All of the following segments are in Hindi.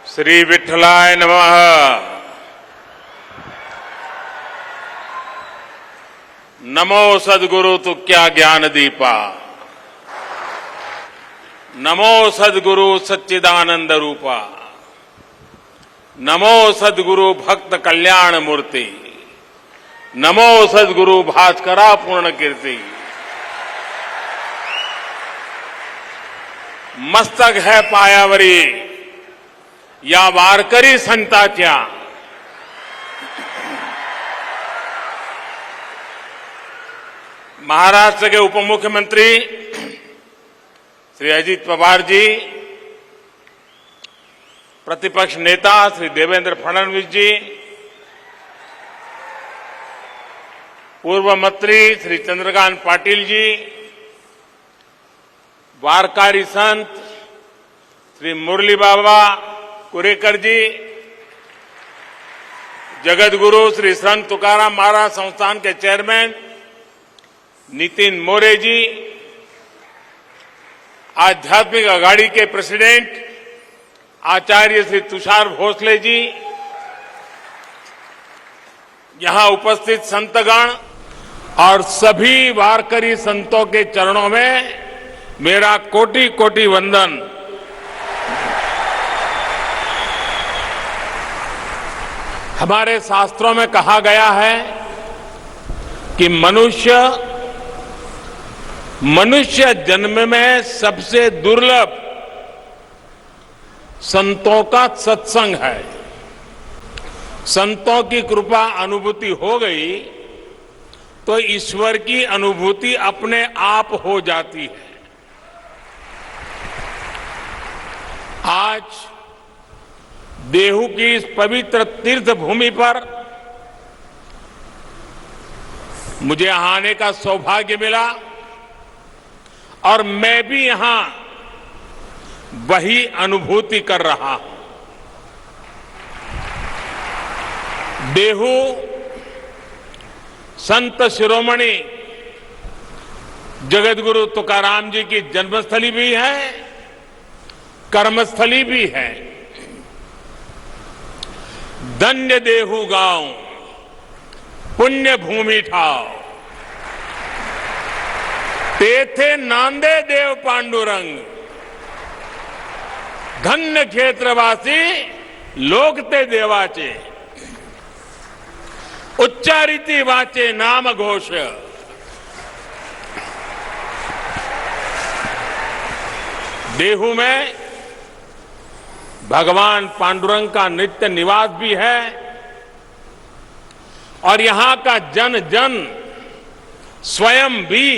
श्री विठ्ठलाय नमः। नमो सद्गुरु तुक्या ज्ञान दीपा। नमो सद्गुरु सच्चिदानंद रूपा। नमो सद्गुरु भक्त कल्याण मूर्ति। नमो सद्गुरु भास्करा पूर्ण कीर्ति। मस्तक है पायावरी या वारकरी संताच्या। महाराष्ट्र के उप मुख्यमंत्री श्री अजित पवार जी, प्रतिपक्ष नेता श्री देवेंद्र फडणवीस जी, पूर्व मंत्री श्री चंद्रकांत पाटिल जी, वारकरी संत श्री मुरली बाबा कुरेकर जी, जगत गुरु श्री संत तुकाराम महाराज संस्थान के चेयरमैन नितिन मोरे जी, आध्यात्मिक अघाड़ी के प्रेसिडेंट आचार्य श्री तुषार भोसले जी, यहां उपस्थित संतगण और सभी वारकरी संतों के चरणों में मेरा कोटि कोटि वंदन। हमारे शास्त्रों में कहा गया है कि मनुष्य जन्म में सबसे दुर्लभ संतों का सत्संग है। संतों की कृपा अनुभूति हो गई तो ईश्वर की अनुभूति अपने आप हो जाती है। आज देहू की इस पवित्र तीर्थ भूमि पर मुझे यहां आने का सौभाग्य मिला और मैं भी यहां वही अनुभूति कर रहा हूं। देहू संत शिरोमणि जगतगुरु तुकाराम जी की जन्मस्थली भी है, कर्मस्थली भी है। धन्य देहू गांव पुण्य भूमि ठाव, तेथे नांदे देव पांडुरंग। धन्य क्षेत्रवासी लोकते देवाचे, उच्चारिती वाचे नाम घोष। देहू में भगवान पांडुरंग का नित्य निवास भी है और यहां का जन जन स्वयं भी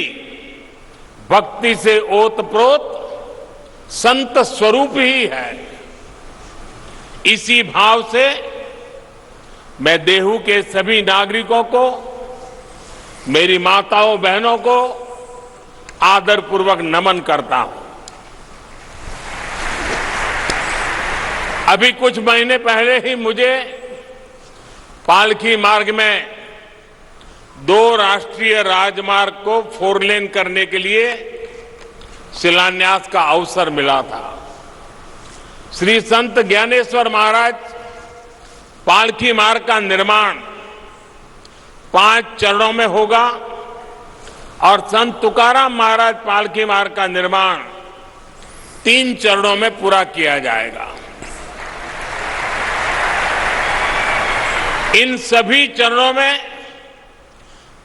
भक्ति से ओतप्रोत संत स्वरूप ही है। इसी भाव से मैं देहू के सभी नागरिकों को, मेरी माताओं बहनों को आदरपूर्वक नमन करता हूं। अभी कुछ महीने पहले ही मुझे पालकी मार्ग में 2 राष्ट्रीय राजमार्ग को 4 लेन करने के लिए शिलान्यास का अवसर मिला था। श्री संत ज्ञानेश्वर महाराज पालकी मार्ग का निर्माण 5 चरणों में होगा और संत तुकाराम महाराज पालकी मार्ग का निर्माण 3 चरणों में पूरा किया जाएगा। इन सभी चरणों में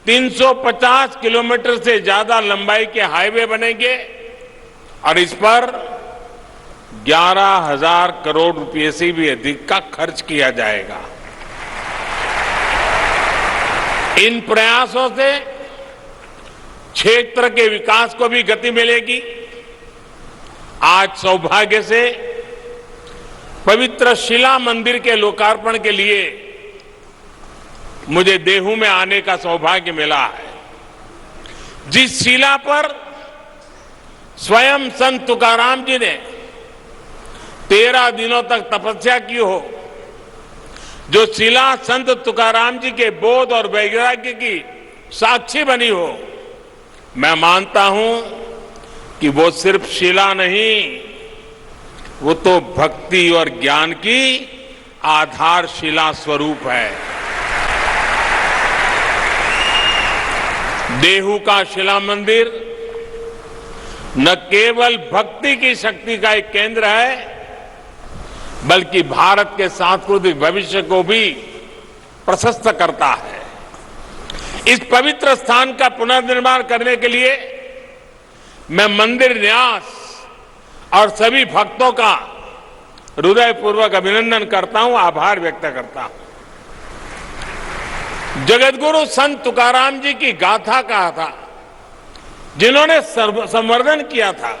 350 किलोमीटर से ज्यादा लंबाई के हाईवे बनेंगे और इस पर 11,000 करोड़ रुपए से भी अधिक का खर्च किया जाएगा। इन प्रयासों से क्षेत्र के विकास को भी गति मिलेगी। आज सौभाग्य से पवित्र शिला मंदिर के लोकार्पण के लिए मुझे देहू में आने का सौभाग्य मिला है। जिस शिला पर स्वयं संत तुकाराम जी ने 13 दिनों तक तपस्या की हो, जो शिला संत तुकाराम जी के बोध और वैराग्य की साक्षी बनी हो, मैं मानता हूं कि वो सिर्फ शिला नहीं वो तो भक्ति और ज्ञान की आधारशिला स्वरूप है। देहू का शिला मंदिर न केवल भक्ति की शक्ति का एक केंद्र है, बल्कि भारत के सांस्कृतिक भविष्य को भी प्रशस्त करता है। इस पवित्र स्थान का पुनर्निर्माण करने के लिए मैं मंदिर न्यास और सभी भक्तों का हृदयपूर्वक अभिनंदन करता हूं, आभार व्यक्त करता हूं। जगतगुरु संत तुकाराम जी की गाथा कहा था, जिन्होंने संवर्धन किया था,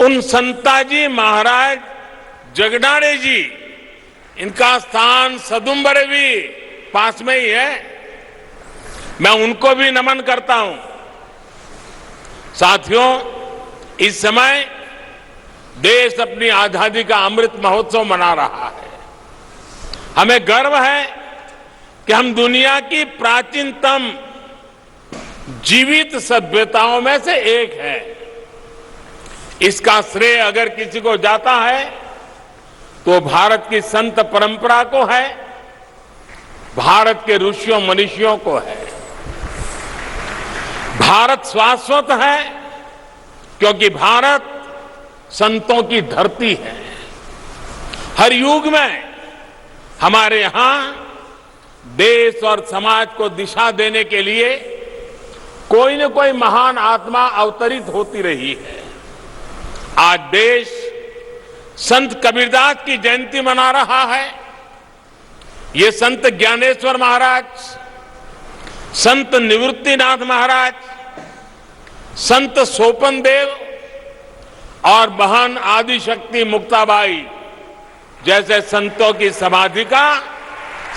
उन संताजी महाराज जगनाड़े जी, इनका स्थान सदुम्बरे भी पास में ही है। मैं उनको भी नमन करता हूं। साथियों, इस समय देश अपनी आजादी का अमृत महोत्सव मना रहा है। हमें गर्व है कि हम दुनिया की प्राचीनतम जीवित सभ्यताओं में से एक है। इसका श्रेय अगर किसी को जाता है तो भारत की संत परंपरा को है, भारत के ऋषियों मनीषियों को है। भारत शाश्वत है क्योंकि भारत संतों की धरती है। हर युग में हमारे यहां देश और समाज को दिशा देने के लिए कोई न कोई महान आत्मा अवतरित होती रही है। आज देश संत कबीरदास की जयंती मना रहा है। ये संत ज्ञानेश्वर महाराज, संत निवृत्तिनाथ महाराज, संत सोपन देव और बहन आदिशक्ति मुक्ताबाई जैसे संतों की समाधि का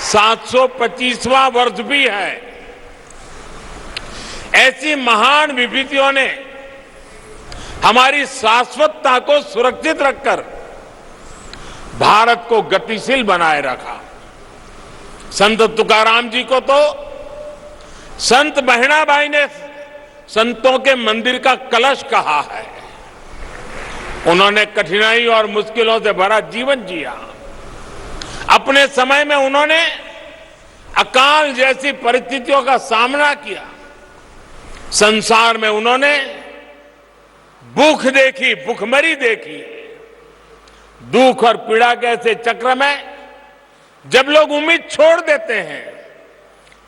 725वां वर्ष भी है। ऐसी महान विभूतियों ने हमारी शाश्वतता को सुरक्षित रखकर भारत को गतिशील बनाए रखा। संत तुकाराम जी को तो संत बहिणाबाई ने संतों के मंदिर का कलश कहा है। उन्होंने कठिनाई और मुश्किलों से भरा जीवन जिया। अपने समय में उन्होंने अकाल जैसी परिस्थितियों का सामना किया। संसार में उन्होंने भूख देखी, भूखमरी देखी। दुख और पीड़ा के ऐसे चक्र में जब लोग उम्मीद छोड़ देते हैं,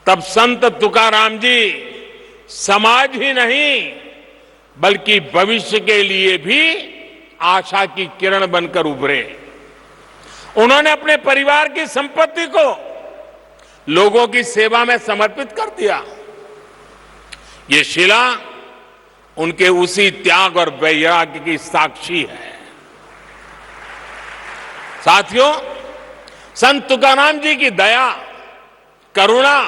तब संत तुकाराम जी समाज ही नहीं बल्कि भविष्य के लिए भी आशा की किरण बनकर उभरे। उन्होंने अपने परिवार की संपत्ति को लोगों की सेवा में समर्पित कर दिया। ये शिला उनके उसी त्याग और वैराग्य की साक्षी है। साथियों, संत तुकाराम जी की दया, करुणा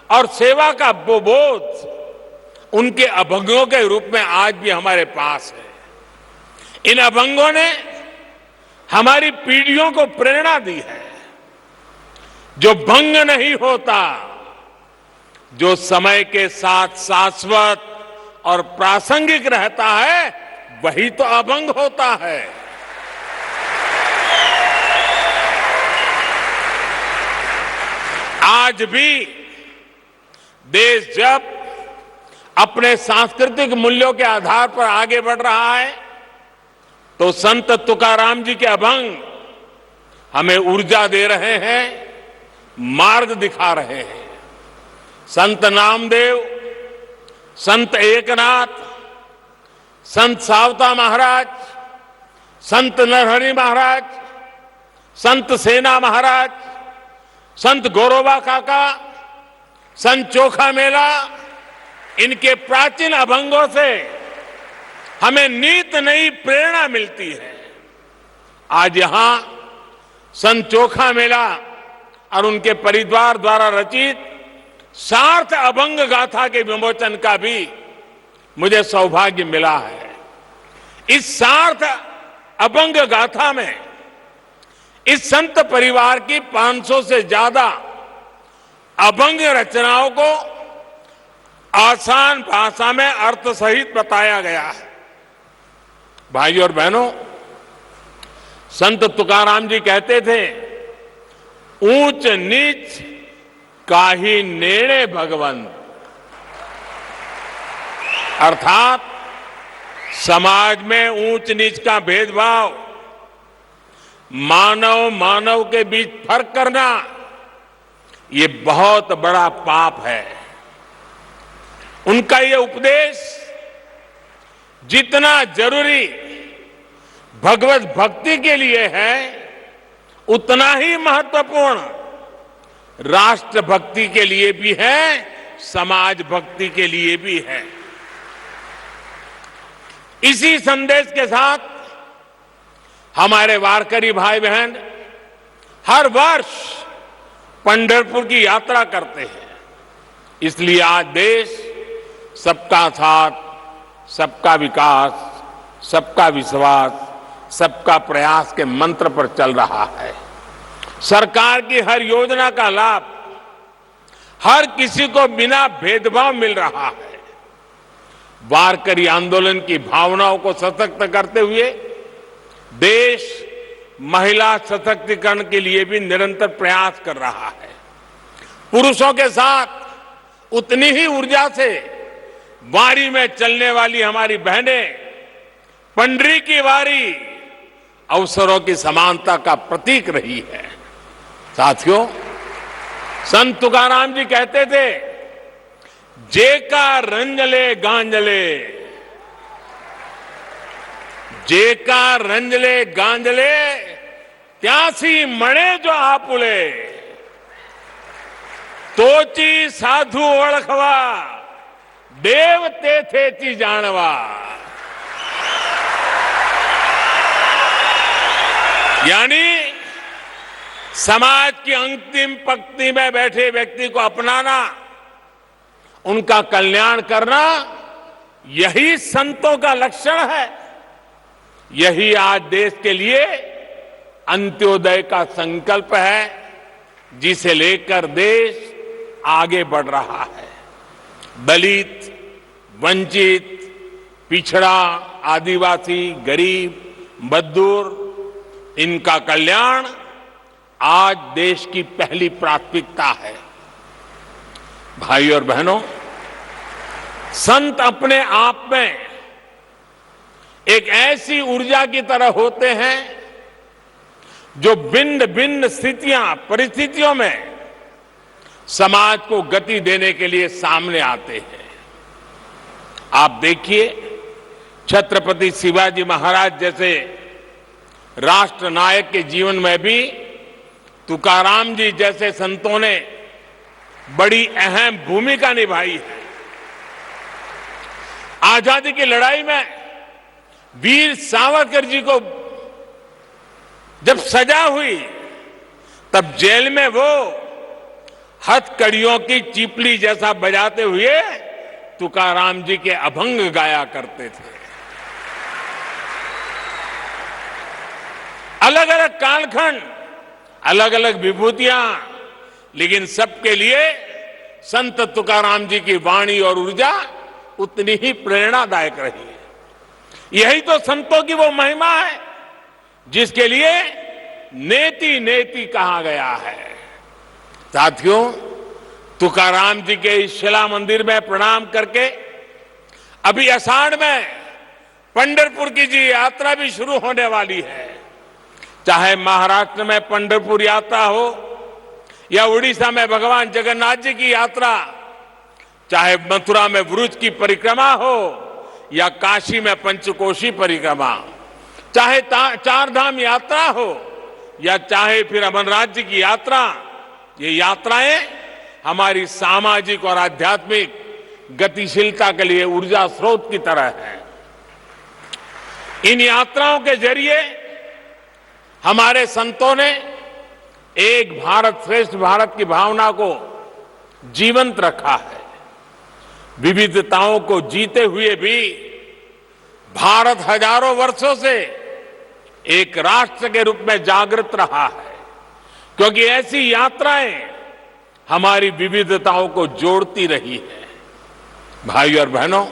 और सेवा का बोध उनके अभंगों के रूप में आज भी हमारे पास है। इन अभंगों ने हमारी पीढ़ियों को प्रेरणा दी है। जो भंग नहीं होता, जो समय के साथ शाश्वत और प्रासंगिक रहता है, वही तो अभंग होता है। आज भी देश जब अपने सांस्कृतिक मूल्यों के आधार पर आगे बढ़ रहा है, तो संत तुकाराम जी के अभंग हमें ऊर्जा दे रहे हैं, मार्ग दिखा रहे हैं। संत नामदेव, संत एकनाथ, संत सावता महाराज, संत नरहरि महाराज, संत सेना महाराज, संत गौरबा काका, संत चोखा मेला, इनके प्राचीन अभंगों से हमें नित नई प्रेरणा मिलती है। आज यहां संत चोखा मेला और उनके परिवार द्वारा रचित सार्थ अभंग गाथा के विमोचन का भी मुझे सौभाग्य मिला है। इस सार्थ अभंग गाथा में इस संत परिवार की 500 से ज्यादा अभंग रचनाओं को आसान भाषा में अर्थ सहित बताया गया है। भाइयों और बहनों, संत तुकाराम जी कहते थे, ऊंच नीच काहि नेड़े भगवंत। अर्थात समाज में ऊंच नीच का भेदभाव, मानव मानव के बीच फर्क करना, ये बहुत बड़ा पाप है। उनका ये उपदेश जितना जरूरी भगवत भक्ति के लिए है, उतना ही महत्वपूर्ण राष्ट्र भक्ति के लिए भी है, समाज भक्ति के लिए भी है। इसी संदेश के साथ हमारे वारकरी भाई बहन हर वर्ष पंढरपुर की यात्रा करते हैं। इसलिए आज देश सबका साथ, सबका विकास, सबका विश्वास, सबका प्रयास के मंत्र पर चल रहा है। सरकार की हर योजना का लाभ हर किसी को बिना भेदभाव मिल रहा है। वारकरी आंदोलन की भावनाओं को सशक्त करते हुए देश महिला सशक्तिकरण के लिए भी निरंतर प्रयास कर रहा है। पुरुषों के साथ उतनी ही ऊर्जा से वारी में चलने वाली हमारी बहनें पंडरी की वारी अवसरों की समानता का प्रतीक रही है। साथियों, संत तुकाराम जी कहते थे, जेका रंजले गांजले, जेका रंजले गांजले, त्यासी मणे जो आपुले, तोची साधु ओळखवा, देव तेथेची जानवा। यानी समाज की अंतिम पंक्ति में बैठे व्यक्ति को अपनाना, उनका कल्याण करना, यही संतों का लक्षण है। यही आज देश के लिए अंत्योदय का संकल्प है, जिसे लेकर देश आगे बढ़ रहा है। दलित, वंचित, पिछड़ा, आदिवासी, गरीब, मजदूर, इनका कल्याण आज देश की पहली प्राथमिकता है। भाई और बहनों, संत अपने आप में एक ऐसी ऊर्जा की तरह होते हैं जो भिन्न भिन्न स्थितियां, परिस्थितियों में समाज को गति देने के लिए सामने आते हैं। आप देखिए, छत्रपति शिवाजी महाराज जैसे राष्ट्र नायक के जीवन में भी तुकाराम जी जैसे संतों ने बड़ी अहम भूमिका निभाई है। आजादी की लड़ाई में वीर सावरकर जी को जब सजा हुई, तब जेल में वो हथकड़ियों की चीपली जैसा बजाते हुए तुकाराम जी के अभंग गाया करते थे। अलग अलग कालखंड, अलग अलग विभूतियां, लेकिन सबके लिए संत तुकाराम जी की वाणी और ऊर्जा उतनी ही प्रेरणादायक रही है। यही तो संतों की वो महिमा है जिसके लिए नेति नेति कहा गया है। साथियों, तुकाराम जी के इस शिला मंदिर में प्रणाम करके अभी आषाढ़ में पंढरपुर की जी यात्रा भी शुरू होने वाली है। चाहे महाराष्ट्र में पंढरपुर यात्रा हो या उड़ीसा में भगवान जगन्नाथ जी की यात्रा, चाहे मथुरा में वृक्ष की परिक्रमा हो या काशी में पंचकोशी परिक्रमा, चाहे चार धाम यात्रा हो या चाहे फिर अमरनाथ जी की यात्रा, ये यात्राएं हमारी सामाजिक और आध्यात्मिक गतिशीलता के लिए ऊर्जा स्रोत की तरह है। इन यात्राओं के जरिए हमारे संतों ने एक भारत श्रेष्ठ भारत की भावना को जीवंत रखा है। विविधताओं को जीते हुए भी भारत हजारों वर्षों से एक राष्ट्र के रूप में जागृत रहा है, क्योंकि ऐसी यात्राएं हमारी विविधताओं को जोड़ती रही है। भाई और बहनों,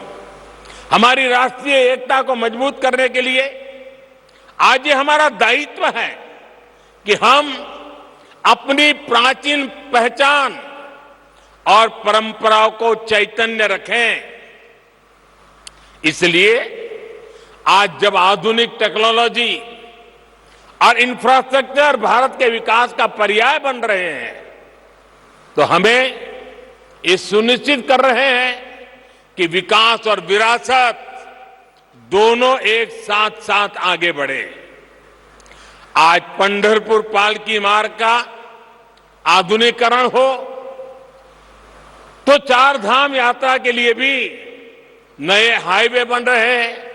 हमारी राष्ट्रीय एकता को मजबूत करने के लिए आज ये हमारा दायित्व है कि हम अपनी प्राचीन पहचान और परंपराओं को चैतन्य रखें। इसलिए आज जब आधुनिक टेक्नोलॉजी और इंफ्रास्ट्रक्चर भारत के विकास का पर्याय बन रहे हैं, तो हमें ये सुनिश्चित कर रहे हैं कि विकास और विरासत दोनों एक साथ साथ आगे बढ़े। आज पंढरपुर पालकी मार्ग का आधुनिकीकरण हो तो चार धाम यात्रा के लिए भी नए हाईवे बन रहे हैं।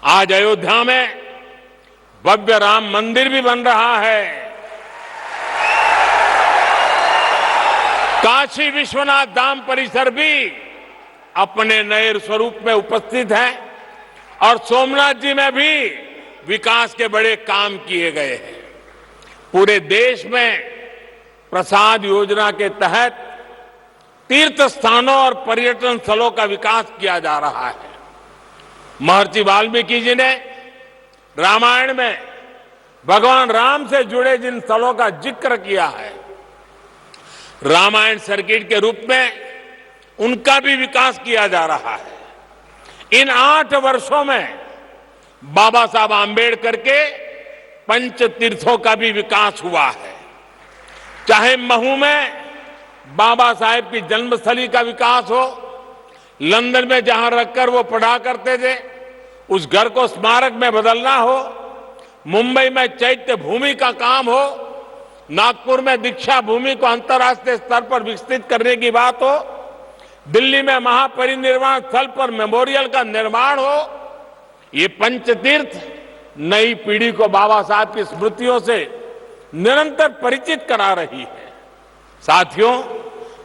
आज अयोध्या में भव्य राम मंदिर भी बन रहा है। काशी विश्वनाथ धाम परिसर भी अपने नए स्वरूप में उपस्थित है और सोमनाथ जी में भी विकास के बड़े काम किए गए हैं। पूरे देश में प्रसाद योजना के तहत तीर्थ स्थानों और पर्यटन स्थलों का विकास किया जा रहा है। महर्षि वाल्मीकि जी ने रामायण में भगवान राम से जुड़े जिन स्थलों का जिक्र किया है, रामायण सर्किट के रूप में उनका भी विकास किया जा रहा है। इन 8 वर्षों में बाबा साहब आंबेडकर के पंच तीर्थों का भी विकास हुआ है। चाहे महू में बाबा साहेब की जन्मस्थली का विकास हो, लंदन में जहां रखकर वो पढ़ा करते थे उस घर को स्मारक में बदलना हो, मुंबई में चैत्य भूमि का काम हो, नागपुर में दीक्षा भूमि को अंतर्राष्ट्रीय स्तर पर विकसित करने की बात हो, दिल्ली में महापरिनिर्वाण स्थल पर मेमोरियल का निर्माण हो, ये पंचतीर्थ नई पीढ़ी को बाबा साहब की स्मृतियों से निरंतर परिचित करा रही है। साथियों,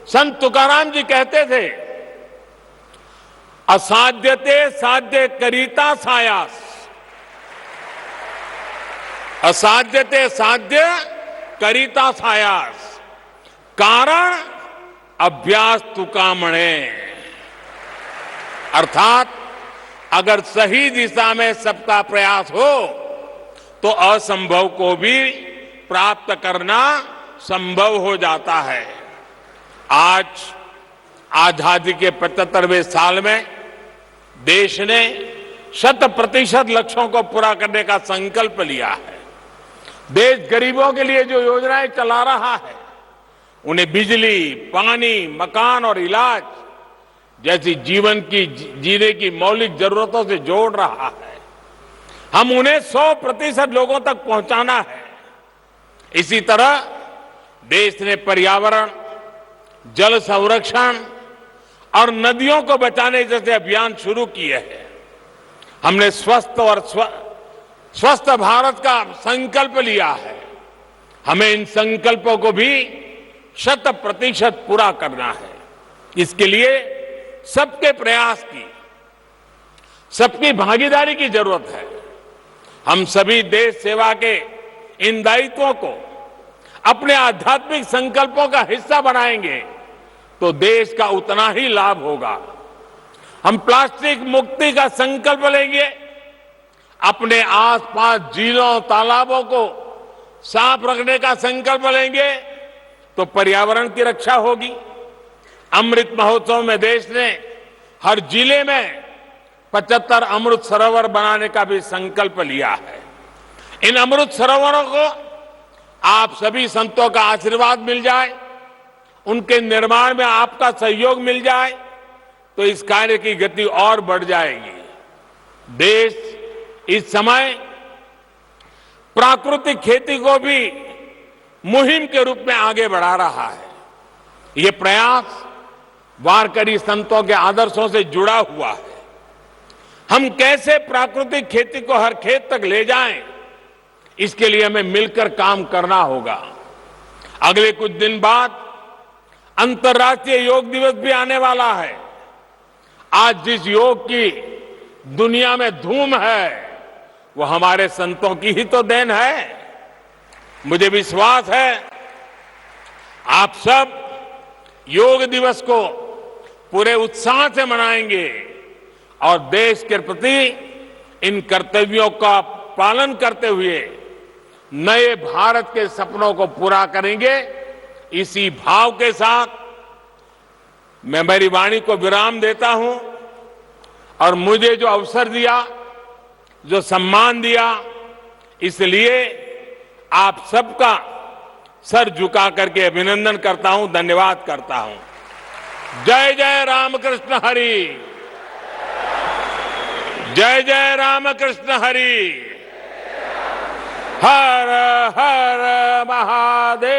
संत तुकाराम जी कहते थे, असाध्यते साध्य करीता सायास। असाध्यते साध्य करीता सायास, कारण अभ्यास तुकामणे। अर्थात अगर सही दिशा में सबका प्रयास हो तो असंभव को भी प्राप्त करना संभव हो जाता है। आज आजादी के 75वें साल में देश ने 100% लक्ष्यों को पूरा करने का संकल्प लिया है। देश गरीबों के लिए जो योजनाएं चला रहा है, उन्हें बिजली, पानी, मकान और इलाज जैसी जीवन की जीने की मौलिक जरूरतों से जोड़ रहा है। हम उन्हें 100% लोगों तक पहुंचाना है। इसी तरह देश ने पर्यावरण, जल संरक्षण और नदियों को बचाने जैसे अभियान शुरू किए हैं। हमने स्वस्थ भारत का संकल्प लिया है। हमें इन संकल्पों को भी 100% पूरा करना है। इसके लिए सबके प्रयास की, सबकी भागीदारी की जरूरत है। हम सभी देश सेवा के इन दायित्वों को अपने आध्यात्मिक संकल्पों का हिस्सा बनाएंगे तो देश का उतना ही लाभ होगा। हम प्लास्टिक मुक्ति का संकल्प लेंगे, अपने आसपास झीलों, तालाबों को साफ रखने का संकल्प लेंगे तो पर्यावरण की रक्षा होगी। अमृत महोत्सव में देश ने हर जिले में 75 अमृत सरोवर बनाने का भी संकल्प लिया है। इन अमृत सरोवरों को आप सभी संतों का आशीर्वाद मिल जाए, उनके निर्माण में आपका सहयोग मिल जाए तो इस कार्य की गति और बढ़ जाएगी। देश इस समय प्राकृतिक खेती को भी मुहिम के रूप में आगे बढ़ा रहा है। ये प्रयास वारकरी संतों के आदर्शों से जुड़ा हुआ है। हम कैसे प्राकृतिक खेती को हर खेत तक ले जाएं, इसके लिए हमें मिलकर काम करना होगा। अगले कुछ दिन बाद अंतर्राष्ट्रीय योग दिवस भी आने वाला है। आज जिस योग की दुनिया में धूम है, वो हमारे संतों की ही तो देन है। मुझे विश्वास है आप सब योग दिवस को पूरे उत्साह से मनाएंगे और देश के प्रति इन कर्तव्यों का पालन करते हुए नए भारत के सपनों को पूरा करेंगे। इसी भाव के साथ मैं मेरी वाणी को विराम देता हूं और मुझे जो अवसर दिया, जो सम्मान दिया, इसलिए आप सबका सर झुका करके अभिनंदन करता हूं, धन्यवाद करता हूं। जय जय रामकृष्ण हरि, जय जय रामकृष्ण हरि, हर हर महादेव।